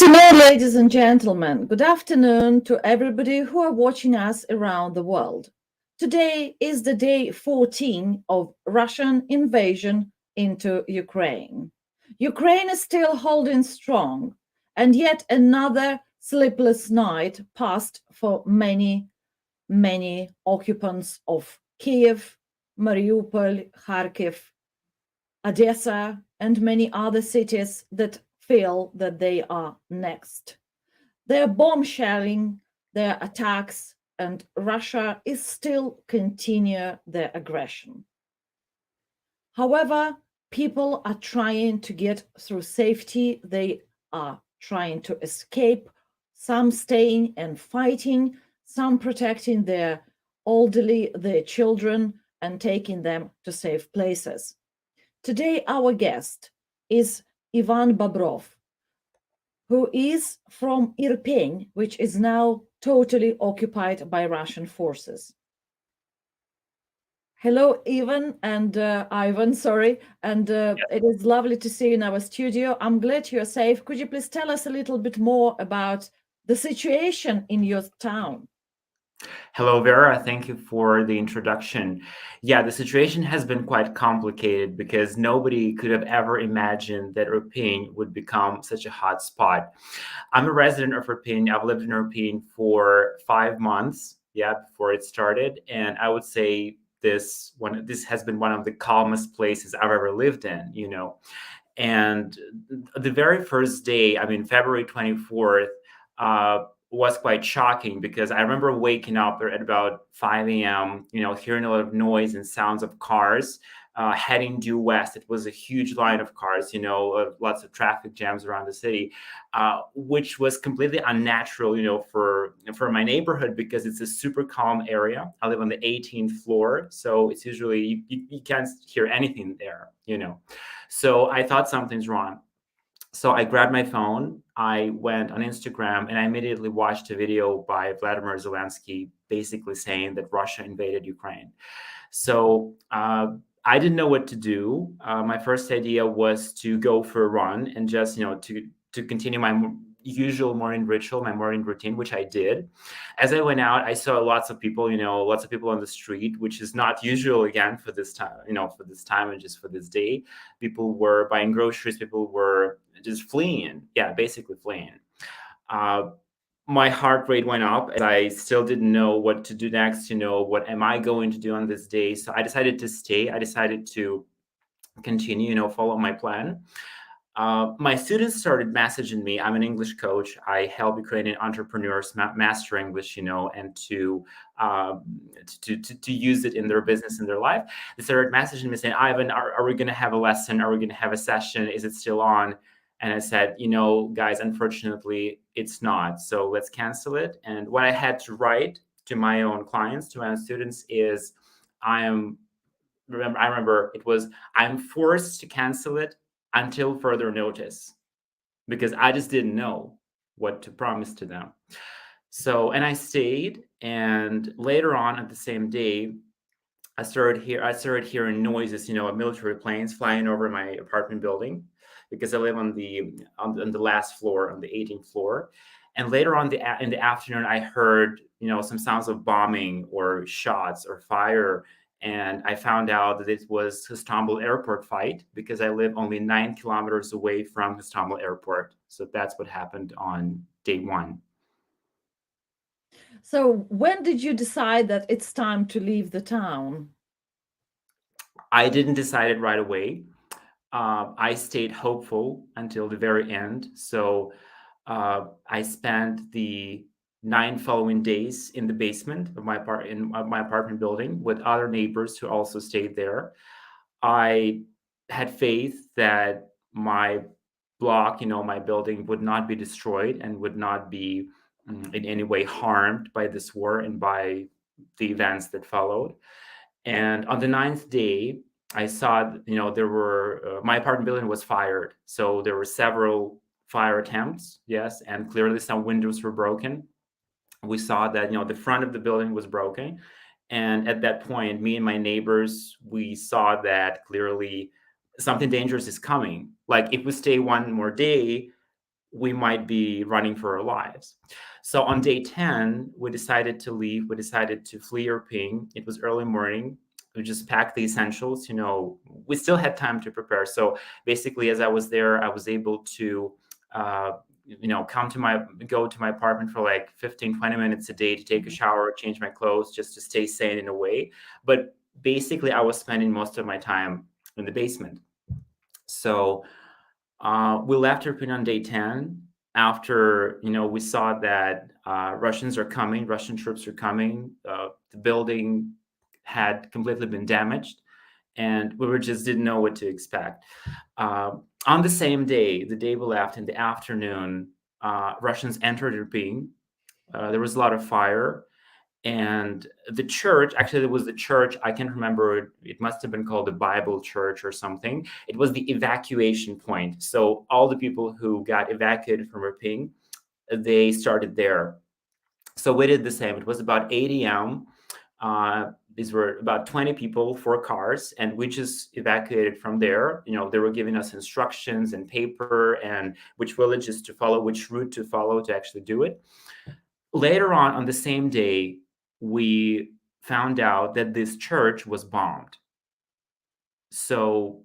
afternoon, ladies and gentlemen. Good afternoon to everybody who are watching us around the world. Today is the day 14 of Russian invasion into Ukraine. Ukraine is still holding strong, and yet another sleepless night passed for many occupants of Kiev, Mariupol, Kharkiv, Odessa, and many other cities that feel that they are next. Their bomb shelling, their attacks, and Russia is still continue their aggression. However, people are trying to get through safety. They are trying to escape, some staying and fighting, some protecting their elderly, their children, and taking them to safe places. Today, our guest is Ivan Bobrov, who is from Irpin, which is now totally occupied by Russian forces. Hello, Ivan, sorry, and it is lovely to see you in our studio. I'm glad you're safe. Could you please tell us a little bit more about the situation in your town? Hello, Vera. Thank you for the introduction. Yeah, the situation has been quite complicated because nobody could have ever imagined that Irpin would become such a hot spot. I'm a resident of Irpin. I've lived in Irpin for 5 months, yeah, before it started, and I would say this has been one of the calmest places I've ever lived in. And the very first day, I mean, February 24th, was quite shocking because I remember waking up at about 5 a.m., hearing a lot of noise and sounds of cars heading due west. It was a huge line of cars, lots of traffic jams around the city, which was completely unnatural, for my neighborhood because it's a super calm area. I live on the 18th floor, so it's usually, you can't hear anything there. So I thought something's wrong. So I grabbed my phone, I went on Instagram, and I immediately watched a video by Vladimir Zelensky basically saying that Russia invaded Ukraine. So I didn't know what to do. My first idea was to go for a run and just, to continue my usual morning ritual, my morning routine, which I did. As I went out, I saw lots of people, lots of people on the street, which is not usual again for this time, and just for this day. People were buying groceries, people were just fleeing. Yeah, basically fleeing. My heart rate went up and I still didn't know what to do next. What am I going to do on this day? So I decided to stay. I decided to continue, follow my plan. My students started messaging me. I'm an English coach. I help Ukrainian entrepreneurs master English, and to use it in their business, in their life. They started messaging me saying, Ivan, are we going to have a lesson? Are we going to have a session? Is it still on? And I said, guys, unfortunately, it's not. So let's cancel it. And what I had to write to my own clients, to my own students, is I remember it was, I'm forced to cancel it until further notice, because I just didn't know what to promise to them. So, and I stayed, and later on at the same day, I started hearing noises, military planes flying over my apartment building, because I live on the last floor, on the 18th floor. And later on in the afternoon, I heard, some sounds of bombing or shots or fire. And I found out that it was Istanbul airport fight, because I live only 9 kilometers away from Istanbul airport. So that's what happened on day one. So when did you decide that it's time to leave the town? I didn't decide it right away. I stayed hopeful until the very end. So I spent the 9 following days in the basement of my apartment building with other neighbors who also stayed there. I had faith that my block, my building would not be destroyed and would not be in any way harmed by this war and by the events that followed. And on the 9th day, I saw, there were, my apartment building was fired. So there were several fire attempts, yes, and clearly some windows were broken. We saw that, the front of the building was broken. And at that point, me and my neighbors, we saw that clearly something dangerous is coming. Like if we stay one more day, we might be running for our lives. So on day 10, we decided to leave. We decided to flee Irpin. It was early morning. We just packed the essentials. We still had time to prepare. So basically, as I was there, I was able to, go to my apartment for like 15, 20 minutes a day to take a shower, change my clothes, just to stay sane in a way. But basically, I was spending most of my time in the basement. So we left Irpin on day 10 after, we saw that Russian troops are coming. The building had completely been damaged, and we just didn't know what to expect. On the same day, the day we left in the afternoon, Russians entered Irpin. There was a lot of fire. And the church, actually, it was the church, I can't remember, it must have been called the Bible Church or something. It was the evacuation point. So all the people who got evacuated from Irpin, they started there. So we did the same. It was about 8 a.m. These were about 20 people, 4 cars, and we just evacuated from there. They were giving us instructions and paper and which villages to follow, which route to follow to actually do it. Later on the same day, we found out that this church was bombed. So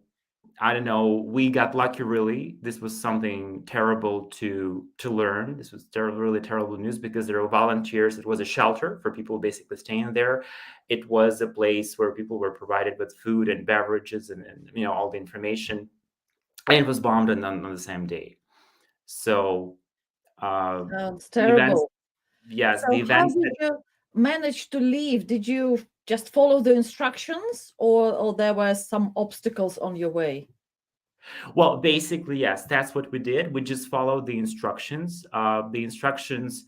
I don't know, we got lucky, really. This was something terrible to learn. This was really terrible news because there were volunteers. It was a shelter for people basically staying there. It was a place where people were provided with food and beverages and all the information. And it was bombed on the same day. So Sounds the events, terrible. yes, the So how events did you manage to leave? Did you just follow the instructions, or there were some obstacles on your way? Well, basically, yes, that's what we did. We just followed the instructions. The instructions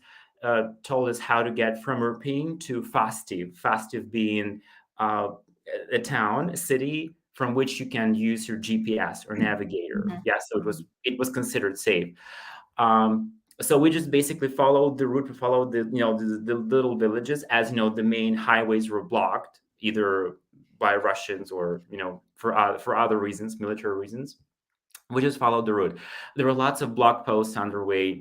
told us how to get from Irpin to Fastiv. Fastiv being uh, a town, a city from which you can use your GPS or navigator. Mhm. Yeah, so it was considered safe. So we just basically followed the route. We followed the little villages, as the main highways were blocked either by Russians or for other reasons, military reasons. We just followed the route. There were lots of blog posts underway,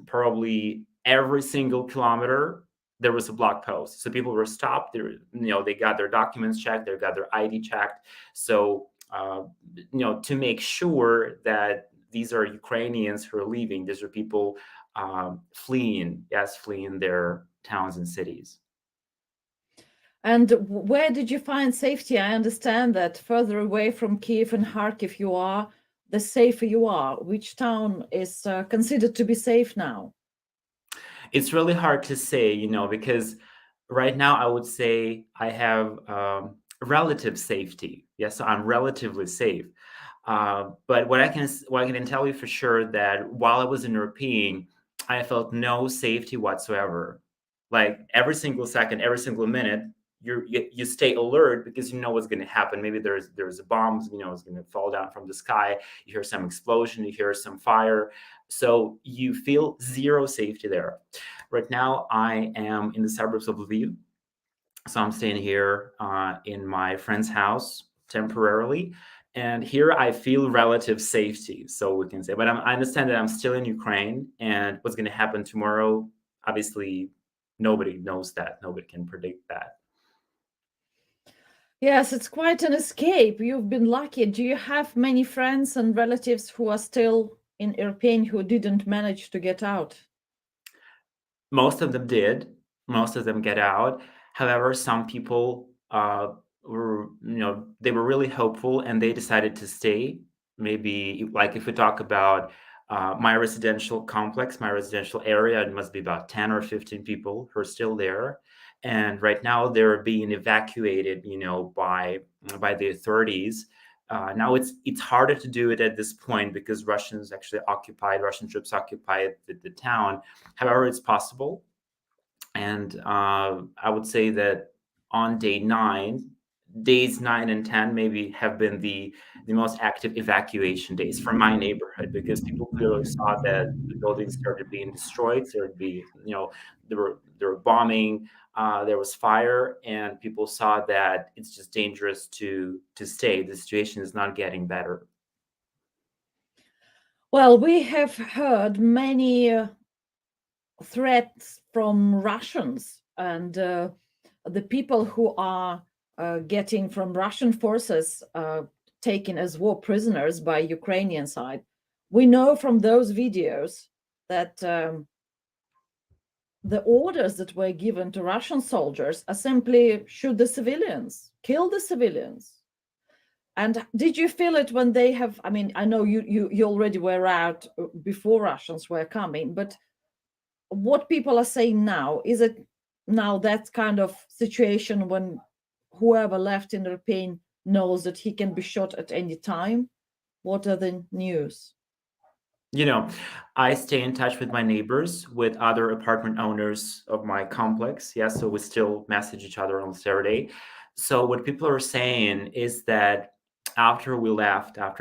probably every single kilometer there was a blog post. So people were stopped. They got their documents checked, they got their ID checked. So to make sure that these are Ukrainians who are leaving, these are people fleeing their towns and cities. And where did you find safety? I understand that further away from Kiev and Kharkiv you are, the safer you are. Which town is considered to be safe now? It's really hard to say, because right now I would say I have relative safety. Yes, I'm relatively safe. But what I can tell you for sure that while I was in Irpin, I felt no safety whatsoever. Like every single second, every single minute, you stay alert because you know what's going to happen. Maybe there's a bomb, it's going to fall down from the sky. You hear some explosion, you hear some fire, so you feel zero safety there. Right now, I am in the suburbs of Lviv, so I'm staying here in my friend's house temporarily. And here I feel relative safety, so we can say. But I understand that I'm still in Ukraine, and what's going to happen tomorrow, obviously, nobody knows that. Nobody can predict that. Yes, it's quite an escape. You've been lucky. Do you have many friends and relatives who are still in Irpin who didn't manage to get out? Most of them did. Most of them get out. However, some people they were really hopeful and they decided to stay. Maybe like if we talk about my residential complex, my residential area, it must be about 10 or 15 people who are still there. And right now they're being evacuated, by the authorities. Now it's harder to do it at this point because Russian troops occupied the town. However, it's possible. And I would say that on days 9 and 10 maybe have been the most active evacuation days from my neighborhood because people clearly saw that the buildings started being destroyed. There were bombing, there was fire, and people saw that it's just dangerous to stay. The situation is not getting better. Well, we have heard many threats from Russians and the people who are getting from Russian forces taken as war prisoners by Ukrainian side. We know from those videos that the orders that were given to Russian soldiers are simply shoot the civilians, kill the civilians. And did you feel it when they have? I mean, I know you already were out before Russians were coming, but what people are saying now, is it now that kind of situation when whoever left in Irpin knows that he can be shot at any time? What are the news? You know, I stay in touch with my neighbors, with other apartment owners of my complex. Yeah, so we still message each other on Saturday. So what people are saying is that after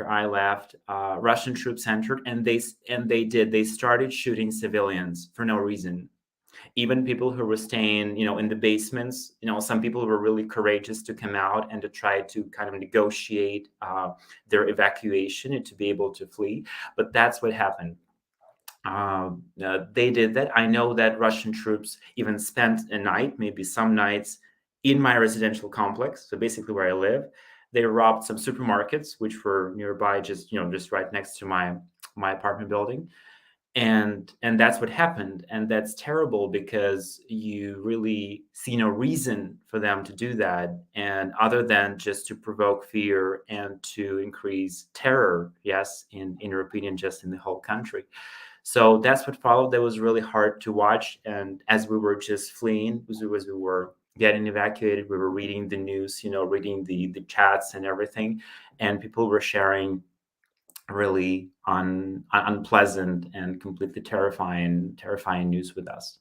I left, Russian troops entered, and they started shooting civilians for no reason. Even people who were staying, in the basements, some people were really courageous to come out and to try to kind of negotiate their evacuation and to be able to flee. But that's what happened. They did that. I know that Russian troops even spent a night, maybe some nights, in my residential complex. So basically, where I live, they robbed some supermarkets, which were nearby, just right next to my apartment building, and that's what happened. And that's terrible because you really see no reason for them to do that, and other than just to provoke fear and to increase terror, yes, in your opinion, just in the whole country. So that's what followed. That was really hard to watch. And as we were just fleeing, as we were getting evacuated, we were reading the news, reading the chats and everything, and people were sharing really unpleasant and completely terrifying news with us.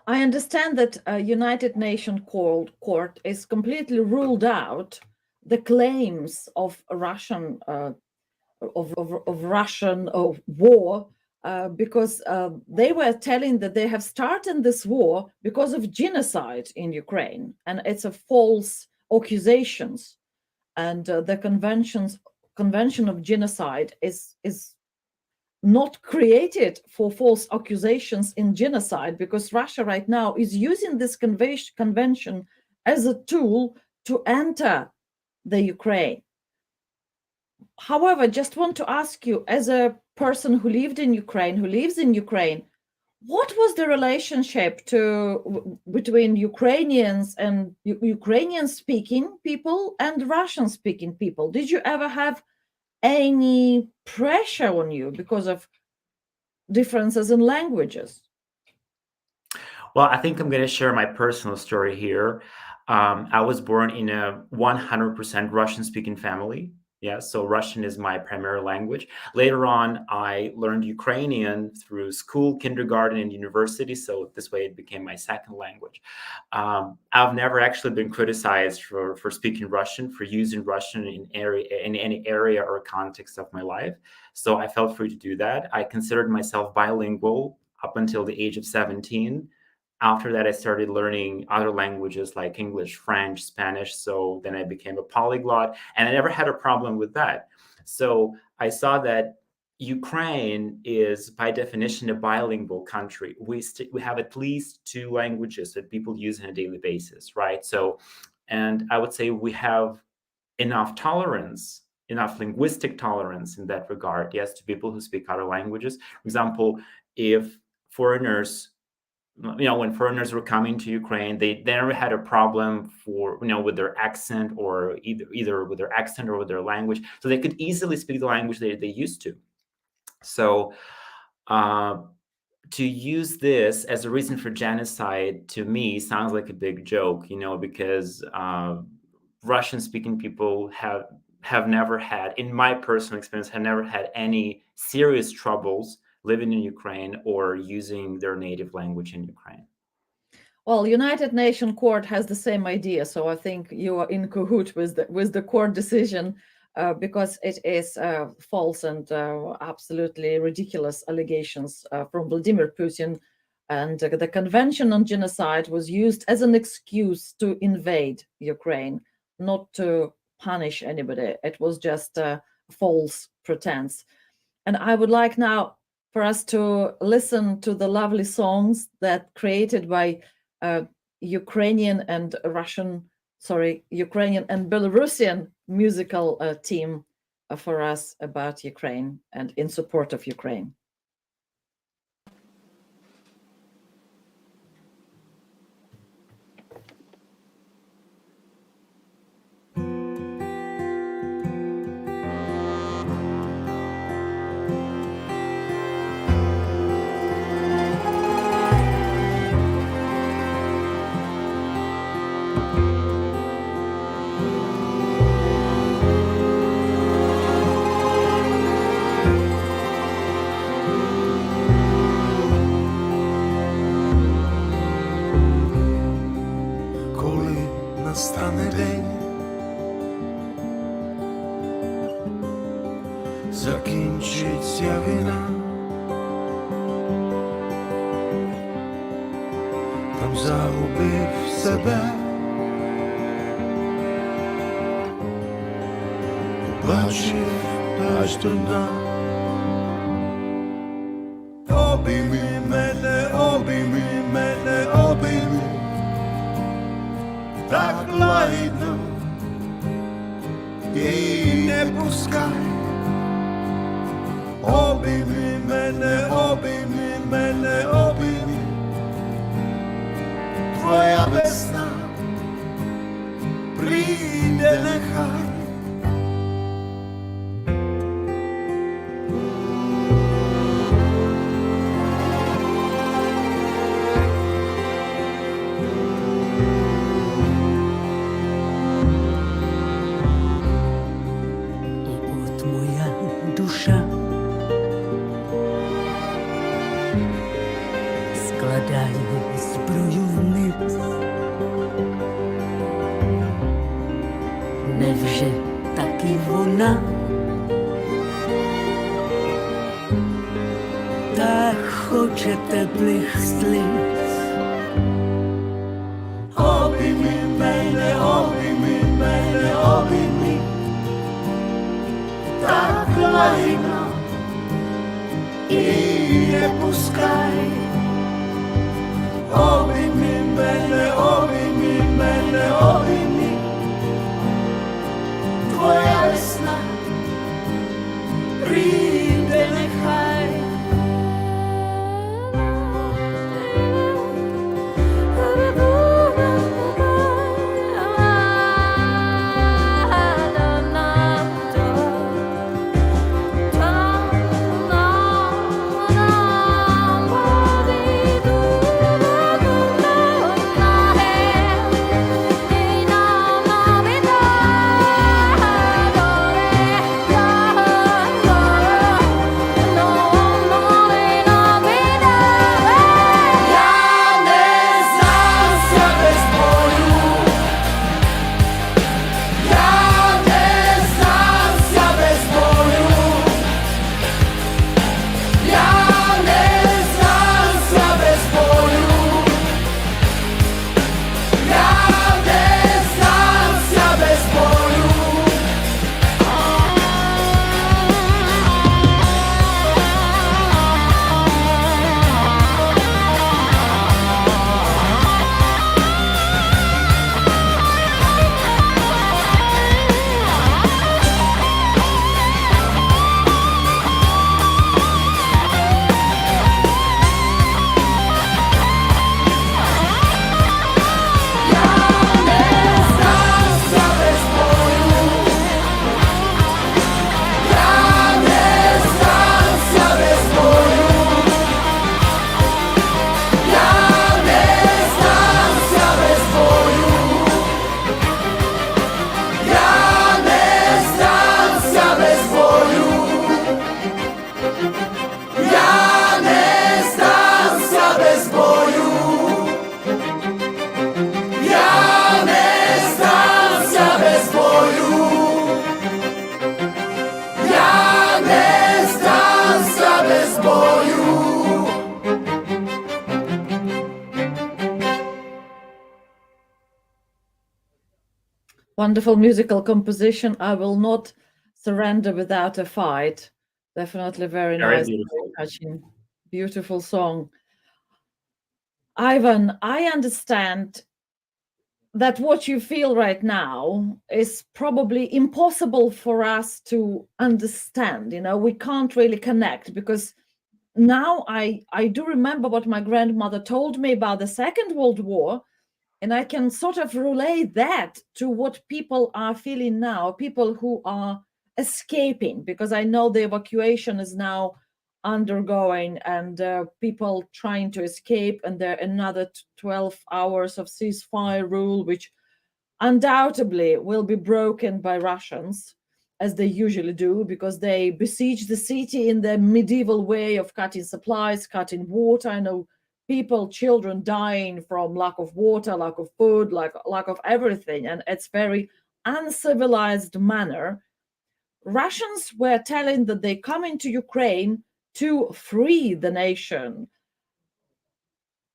I understand that United Nations court is completely ruled out the claims of Russian of Russian war because they were telling that they have started this war because of genocide in Ukraine, and it's a false accusations. And the Convention of Genocide is not created for false accusations in genocide, because Russia right now is using this convention as a tool to enter the Ukraine. However, just want to ask you, as a person who lived in Ukraine, who lives in Ukraine, what was the relationship between Ukrainians and Ukrainian-speaking people and Russian-speaking people? Did you ever have any pressure on you because of differences in languages? Well, I think I'm going to share my personal story here. I was born in a 100% Russian speaking family. Yeah, so Russian is my primary language. Later on, I learned Ukrainian through school, kindergarten, and university. So this way it became my second language. I've never actually been criticized for speaking Russian, for using Russian in any area or context of my life. So I felt free to do that. I considered myself bilingual up until the age of 17. After that, I started learning other languages like English, French, Spanish. So then I became a polyglot, and I never had a problem with that. So I saw that Ukraine is, by definition, a bilingual country. We have at least two languages that people use on a daily basis, right? So, and I would say we have enough tolerance, enough linguistic tolerance in that regard, yes, to people who speak other languages. For example, if foreigners when foreigners were coming to Ukraine, they never had a problem with their accent, or either with their accent or with their language. So they could easily speak the language they used to. So to use this as a reason for genocide, to me, sounds like a big joke, because Russian speaking people have never had, in my personal experience, have never had any serious troubles living in Ukraine or using their native language in Ukraine. Well, United Nations Court has the same idea, so I think you are in cahoot with the court decision, because it is false and absolutely ridiculous allegations from Vladimir Putin, and the Convention on Genocide was used as an excuse to invade Ukraine, not to punish anybody. It was just a false pretense. And I would like now for us to listen to the lovely songs that created by Ukrainian and Belarusian musical team for us about Ukraine and in support of Ukraine. Настане день, закінчиться війна, там загубив себе, побачив аж до дна. Обійми мене, обійми мене, обійми, так лагідно і не пускай. Обійми мене, обійми мене, обійми, твоя весна прийде нехай. Складаю зброю вниз. Невже так і вона? Та хоче теплих сліз. Обійми мене, обійми мене, обійми, так лагідно і не пускай. Обійми мене, обійми мене, обійми, твоя весна прийде нехай. Wonderful musical composition. I will not surrender without a fight. Definitely very Very nice, beautiful. very touching, beautiful song. Ivan, I understand that what you feel right now is probably impossible for us to understand. We can't really connect, because now I do remember what my grandmother told me about the Second World War, and I can sort of relate that to what people are feeling now, people who are escaping, because I know the evacuation is now undergoing, and people trying to escape, and there are another 12 hours of ceasefire rule, which undoubtedly will be broken by Russians, as they usually do, because they besiege the city in the medieval way of cutting supplies, cutting water. I know people, children dying from lack of water, lack of food, lack of everything, and it's very uncivilized manner. Russians were telling that they come into Ukraine to free the nation.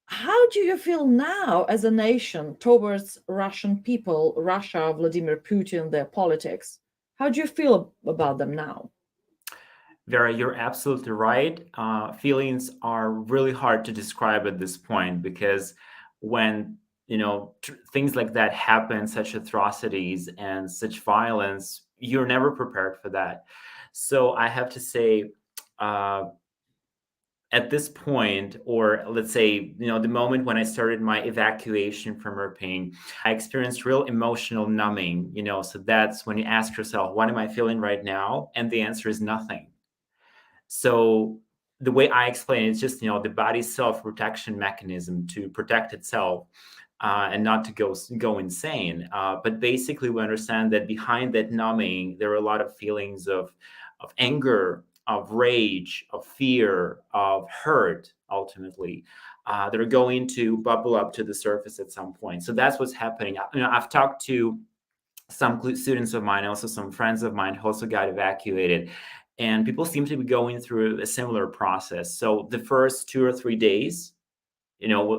How do you feel now as a nation towards Russian people, Russia, Vladimir Putin, their politics? How do you feel about them now? Vera, you're absolutely right. Feelings are really hard to describe at this point, because when things like that happen, such atrocities and such violence, you're never prepared for that. So I have to say, at this point, or let's say, the moment when I started my evacuation from Irpin, I experienced real emotional numbing. So that's when you ask yourself, what am I feeling right now? And the answer is nothing. So the way I explain it is just, the body's self-protection mechanism to protect itself and not to go insane. But basically, we understand that behind that numbing, there are a lot of feelings of anger, of rage, of fear, of hurt, ultimately, that are going to bubble up to the surface at some point. So that's what's happening. I've talked to some students of mine, also some friends of mine who also got evacuated, and people seem to be going through a similar process. So the first 2 or 3 days,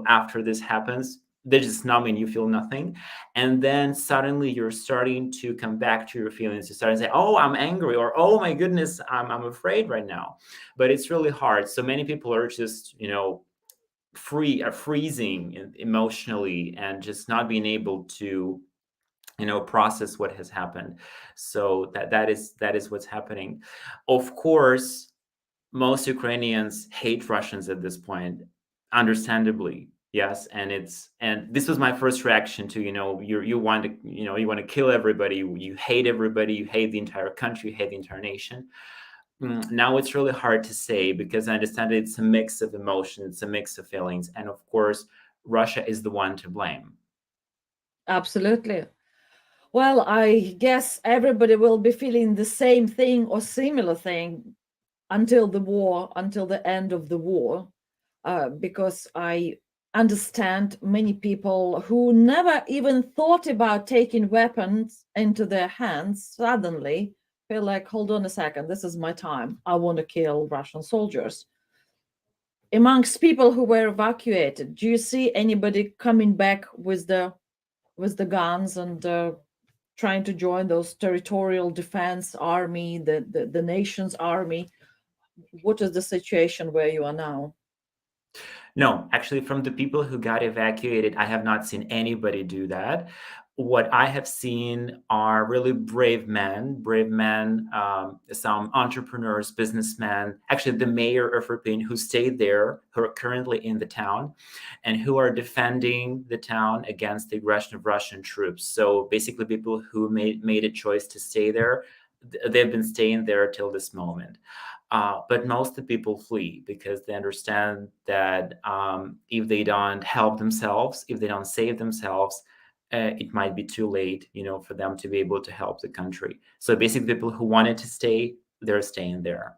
after this happens, they're just numbing, you feel nothing. And then suddenly you're starting to come back to your feelings. You start to say, oh, I'm angry, or, oh my goodness, I'm afraid right now. But it's really hard. So many people are just, freezing emotionally, and just not being able to process what has happened. So that is what's happening. Of course, most Ukrainians hate Russians at this point, understandably. Yes, and this was my first reaction to, you want to kill everybody, you hate everybody, you hate the entire country, you hate the entire nation. Now it's really hard to say, because I understand it's a mix of emotions, it's a mix of feelings, and of course, Russia is the one to blame. Absolutely. Well, I guess everybody will be feeling the same thing or similar thing until the end of the war, because I understand many people who never even thought about taking weapons into their hands suddenly feel like, hold on a second, this is my time. I want to kill Russian soldiers. Amongst people who were evacuated, do you see anybody coming back with the guns and trying to join those territorial defense army, the nation's army? What is the situation where you are now? No, actually, from the people who got evacuated, I have not seen anybody do that. What I have seen are really brave men, some entrepreneurs, businessmen, actually the mayor of Irpin, who stayed there, who are currently in the town, and who are defending the town against the aggression of Russian troops. So basically, people who made a choice to stay there, they've been staying there till this moment. But most of the people flee, because they understand that if they don't help themselves, if they don't save themselves, it might be too late, for them to be able to help the country. So basically, people who wanted to stay, they're staying there.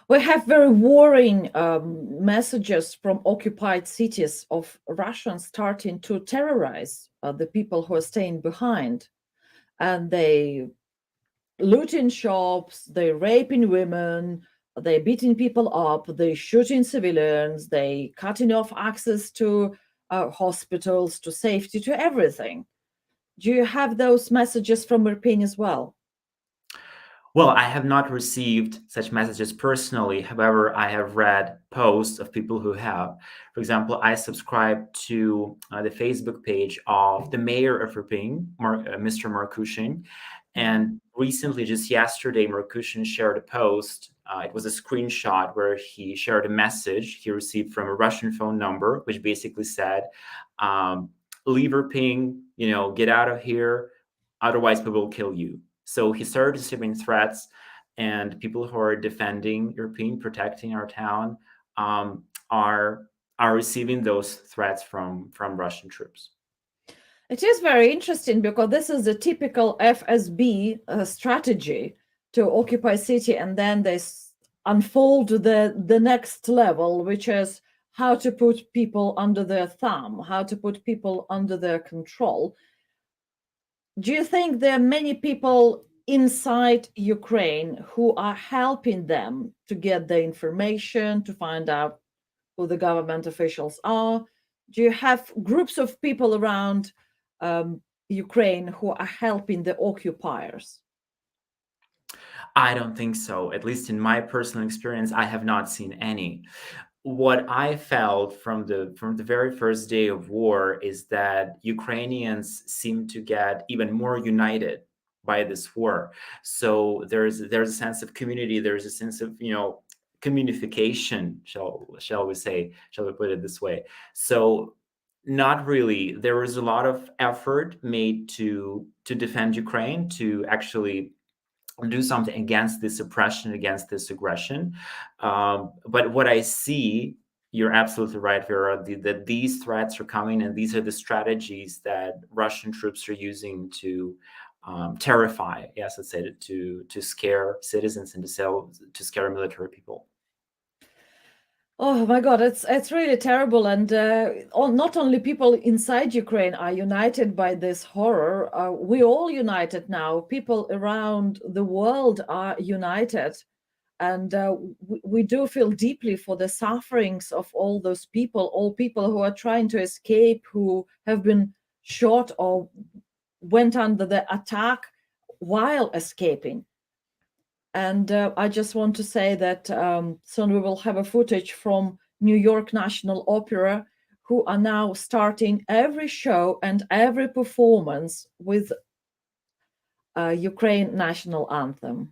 We have very worrying messages from occupied cities of Russians starting to terrorize the people who are staying behind, and they looting shops, they raping women, they beating people up, they shooting civilians, they cutting off access to hospitals, to safety, to everything. Do you have those messages from Irpin as well? Well, I have not received such messages personally. However, I have read posts of people who have. For example, I subscribe to the Facebook page of the mayor of Irpin, Mr. Markushin. And recently, just yesterday, Markushin shared a post. It was a screenshot where he shared a message he received from a Russian phone number, which basically said, leave Irpin, get out of here, otherwise we will kill you. So he started receiving threats, and people who are defending Irpin, protecting our town, are receiving those threats from Russian troops. It is very interesting because this is a typical FSB strategy to occupy city, and then they unfold the next level, which is how to put people under their thumb, how to put people under their control. Do you think there are many people inside Ukraine who are helping them to get the information, to find out who the government officials are? Do you have groups of people around Ukraine who are helping the occupiers? I don't think so. At least in my personal experience, I have not seen any. What I felt from the very first day of war is that Ukrainians seem to get even more united by this war. So there's a sense of community. There's a sense of communication. Shall we put it this way? So not really. There was a lot of effort made to defend Ukraine, to actually do something against this oppression, against this aggression. But what I see, you're absolutely right, Vera, that these threats are coming, and these are the strategies that Russian troops are using to terrify, yes, let's say, to scare citizens and to scare military people. Oh my God, it's really terrible, and not only people inside Ukraine are united by this horror. We all united now. People around the world are united, and we do feel deeply for the sufferings of all those people, all people who are trying to escape, who have been shot or went under the attack while escaping. And I just want to say that soon we will have a footage from New York National Opera, who are now starting every show and every performance with Ukraine national anthem.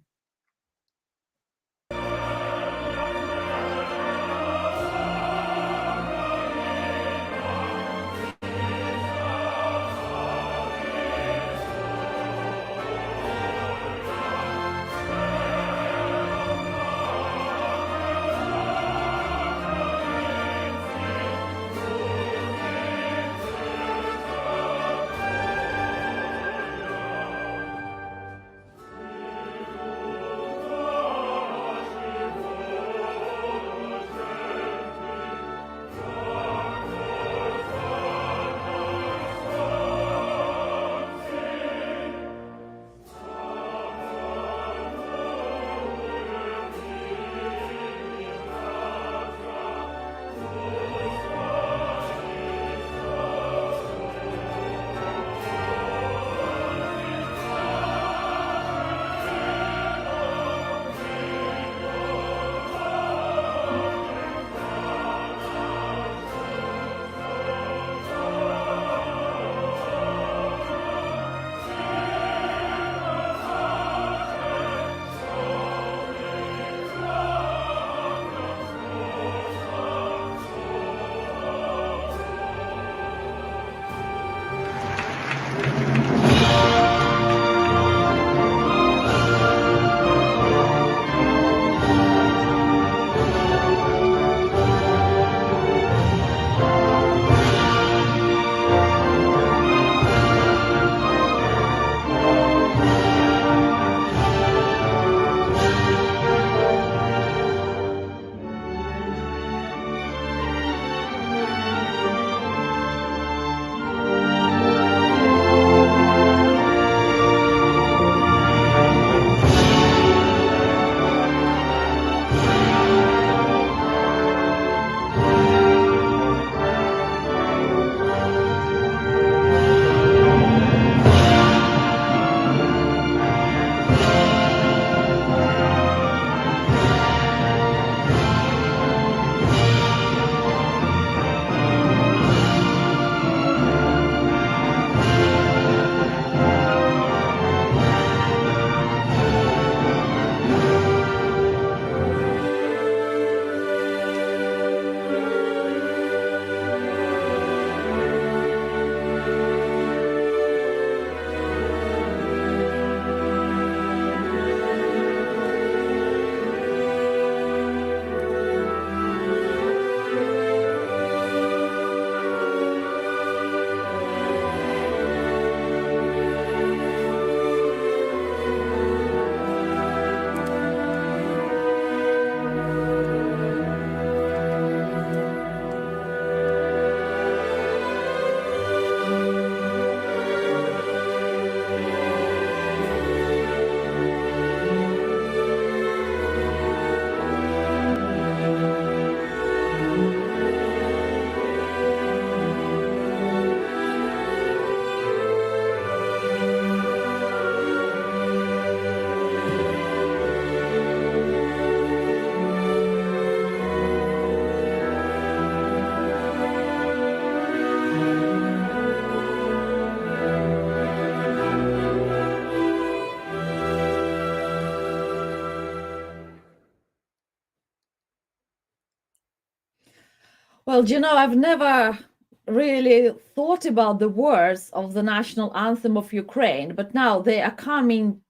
Well, I've never really thought about the words of the national anthem of Ukraine, but now they are coming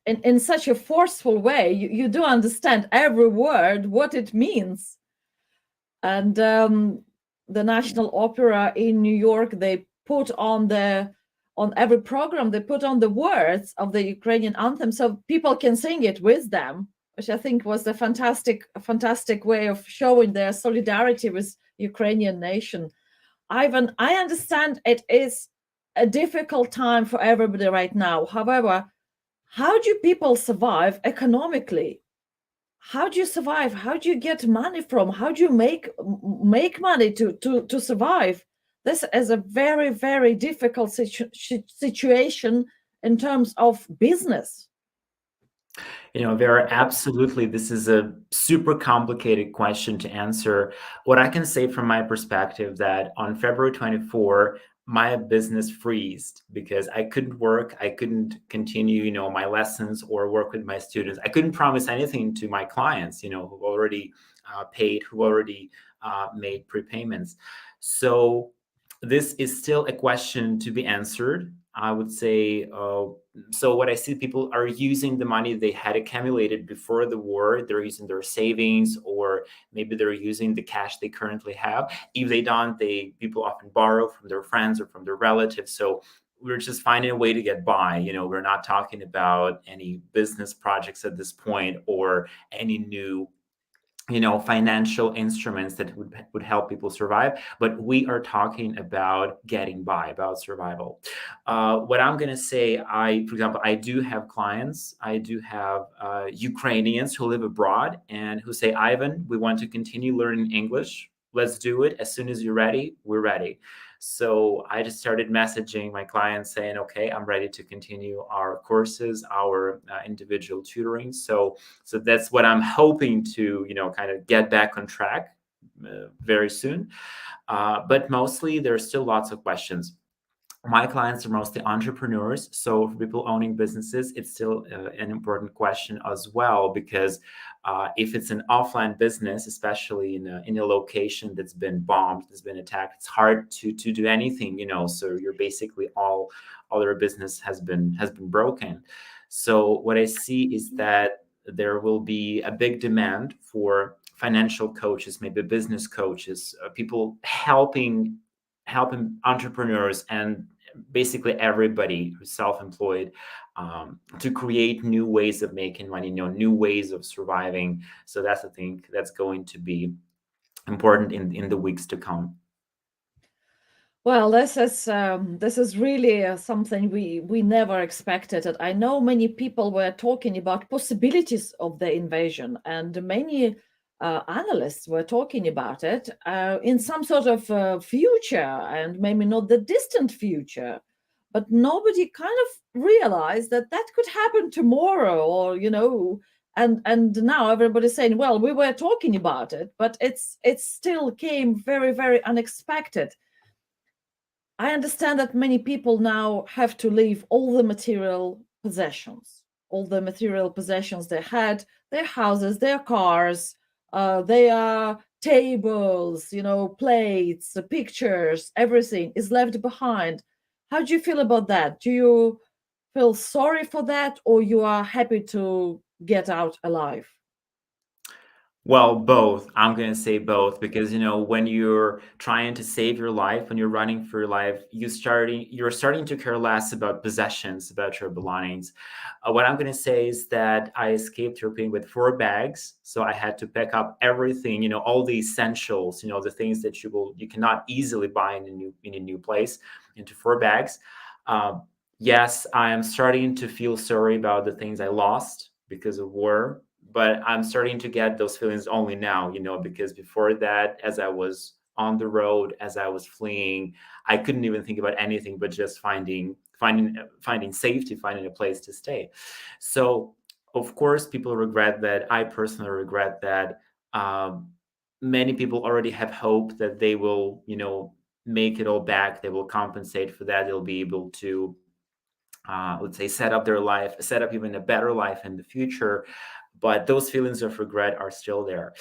in such a forceful way. You do understand every word, what it means. And the National Opera in New York, they put on every program, they put on the words of the Ukrainian anthem so people can sing it with them, which I think was a fantastic way of showing their solidarity with Ukrainian nation. Ivan, I understand it is a difficult time for everybody right now. However, how do people survive economically? How do you survive? How do you get money from? How do you make money to survive? This is a very, very difficult situation in terms of business. Vera, absolutely. This is a super complicated question to answer. What I can say from my perspective that on February 24, my business freezed because I couldn't work. I couldn't continue, my lessons or work with my students. I couldn't promise anything to my clients, who already paid, who already made prepayments. So this is still a question to be answered. I would say, so what I see, people are using the money they had accumulated before the war. They're using their savings, or maybe they're using the cash they currently have. If they don't, people often borrow from their friends or from their relatives. So we're just finding a way to get by. We're not talking about any business projects at this point or any new financial instruments that would help people survive, but we are talking about getting by, about survival. What I'm going to say, for example, I do have clients, I do have Ukrainians who live abroad and who say, Ivan, we want to continue learning English. Let's do it. As soon as you're ready, we're ready. So I just started messaging my clients saying, okay, I'm ready to continue our courses, our individual tutoring. So that's what I'm hoping to, kind of get back on track very soon. But mostly there's still lots of questions. My clients are mostly entrepreneurs. So for people owning businesses, it's still an important question as well, because if it's an offline business, especially in a location that's been bombed, that's been attacked, it's hard to do anything, so you're basically all their business has been broken. So what I see is that there will be a big demand for financial coaches, maybe business coaches, people helping entrepreneurs and basically everybody who's self-employed to create new ways of making money, new ways of surviving. So that's the thing that's going to be important in the weeks to come. Well, this is really something we never expected. And I know many people were talking about possibilities of the invasion, and many analysts were talking about it in some sort of future, and maybe not the distant future, but nobody kind of realized that could happen tomorrow, or and now everybody's saying, well, we were talking about it, but it still came very, very unexpected. I understand that many people now have to leave all the material possessions they had, their houses, their cars, their tables, plates, pictures, everything is left behind. How do you feel about that? Do you feel sorry for that, or you are happy to get out alive? Well, both. I'm going to say both, because when you're trying to save your life, when you're running for your life, you're starting to care less about possessions, about your belongings. What I'm going to say is that I escaped European with 4 bags, so I had to pick up everything, all the essentials, the things that you cannot easily buy in a new place, into 4 bags. Yes, I am starting to feel sorry about the things I lost because of war. But I'm starting to get those feelings only now, because before that, as I was on the road, as I was fleeing, I couldn't even think about anything but just finding safety, finding a place to stay. So, of course, people regret that. I personally regret that. Many people already have hope that they will, make it all back. They will compensate for that. They'll be able to, let's say, set up their life, set up even a better life in the future. But those feelings of regret are still there.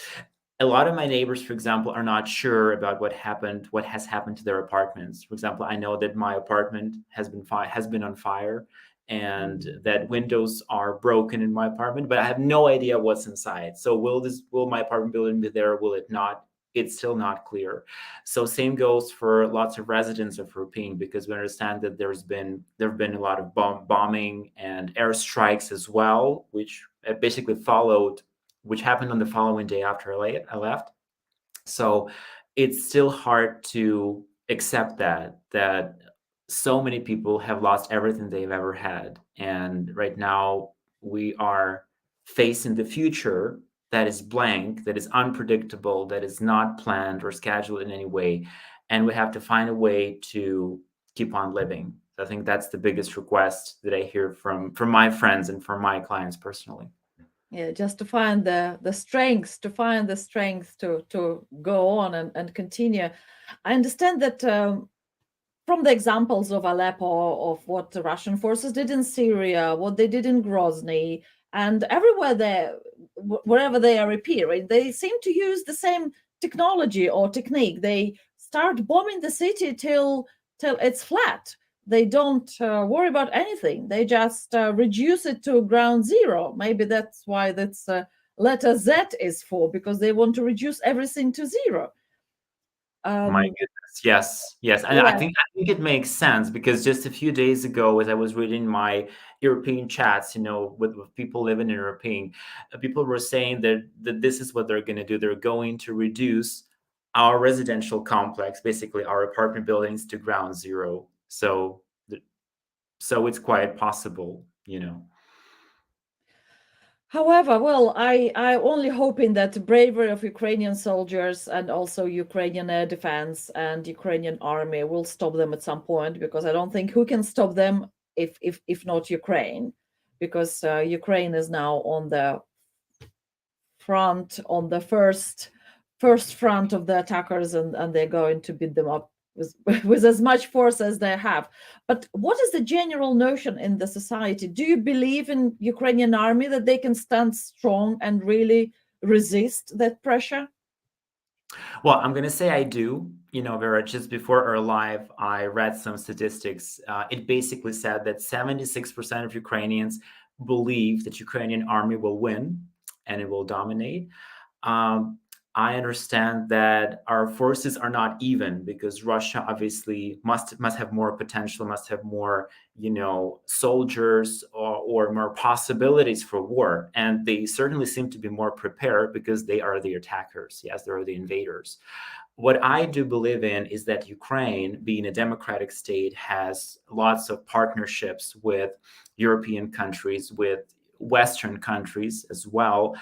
a lot of my neighbors, for example, are not sure about what has happened to their apartments. For example, I know that my apartment has been on fire, and that windows are broken in my apartment, but I have no idea what's inside. So will my apartment building be there? Will it not? It's still not clear. So same goes for lots of residents of Irpin, because we understand that there have been a lot of bombing and airstrikes as well, which basically followed, which happened on the following day after I left. So it's still hard to accept that so many people have lost everything they've ever had. And right now we are facing the future that is blank, that is unpredictable, that is not planned or scheduled in any way. And we have to find a way to keep on living. I think that's the biggest request that I hear from my friends and from my clients personally. Yeah, just to find the strength, to go on and continue. I understand that from the examples of Aleppo, of what the Russian forces did in Syria, what they did in Grozny, and everywhere there, wherever they are appearing, they seem to use the same technology or technique. They start bombing the city till it's flat. They don't worry about anything. They just reduce it to ground zero. Maybe that's why that's letter Z is for, because they want to reduce everything to zero. My goodness, yes, and Yeah. I think it makes sense, because just a few days ago, as I was reading my European chats, with people living in European, people were saying that this is what they're going to do. They're going to reduce our residential complex, basically our apartment buildings, to ground zero. So it's quite possible. However, well, I only hoping that the bravery of Ukrainian soldiers and also Ukrainian air defense and Ukrainian army will stop them at some point, because I don't think who can stop them if not Ukraine, because Ukraine is now on the front, on the first front of the attackers, and they're going to beat them up with as much force as they have. But what is the general notion in the society? Do you believe in Ukrainian army, that they can stand strong and really resist that pressure? Well, I'm going to say I do. Vera, just before our live, I read some statistics. It basically said that 76% of Ukrainians believe that Ukrainian army will win and it will dominate. I understand that our forces are not even, because Russia obviously must have more potential, must have more, soldiers or more possibilities for war. And they certainly seem to be more prepared, because they are the attackers. Yes, they are the invaders. What I do believe in is that Ukraine, being a democratic state, has lots of partnerships with European countries, with Western countries as well,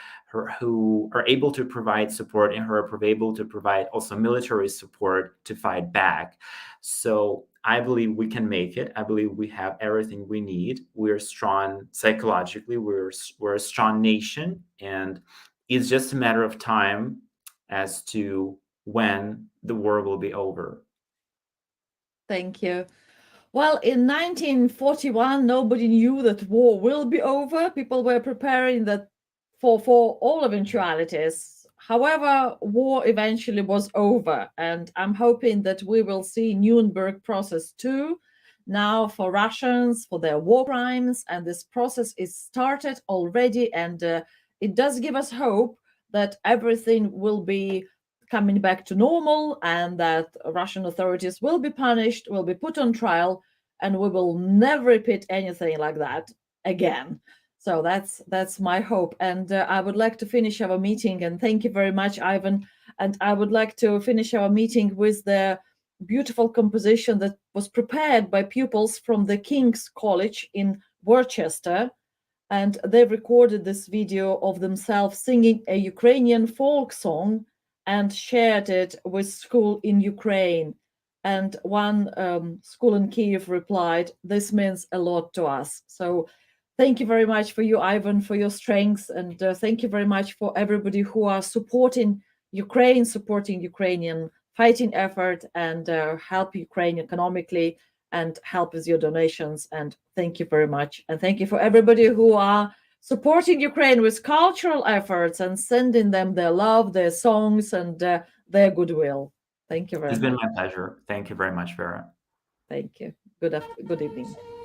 who are able to provide support, and who are able to provide also military support to fight back. So I believe we can make it. I believe we have everything we need. We're strong psychologically. We're a strong nation, and it's just a matter of time as to when the war will be over. Thank you. Well, in 1941, nobody knew that war will be over. People were preparing that for all eventualities. However, war eventually was over, and I'm hoping that we will see Nuremberg process 2 now for Russians, for their war crimes, and this process is started already, and it does give us hope that everything will be coming back to normal, and that Russian authorities will be punished, will be put on trial, and we will never repeat anything like that again. So that's my hope. And I would like to finish our meeting, and thank you very much, Ivan. And I would like to finish our meeting with the beautiful composition that was prepared by pupils from the King's College in Worcester. And they recorded this video of themselves singing a Ukrainian folk song and shared it with school in Ukraine. And one school in Kyiv replied, "This means a lot to us." So thank you very much for you, Ivan, for your strength. And thank you very much for everybody who are supporting Ukraine, supporting Ukrainian fighting effort, and help Ukraine economically, and help with your donations. And thank you very much. And thank you for everybody who are supporting Ukraine with cultural efforts and sending them their love, their songs, and their goodwill. Thank you very It's much. been my pleasure. Thank you very much, Vera. Thank you. Good evening.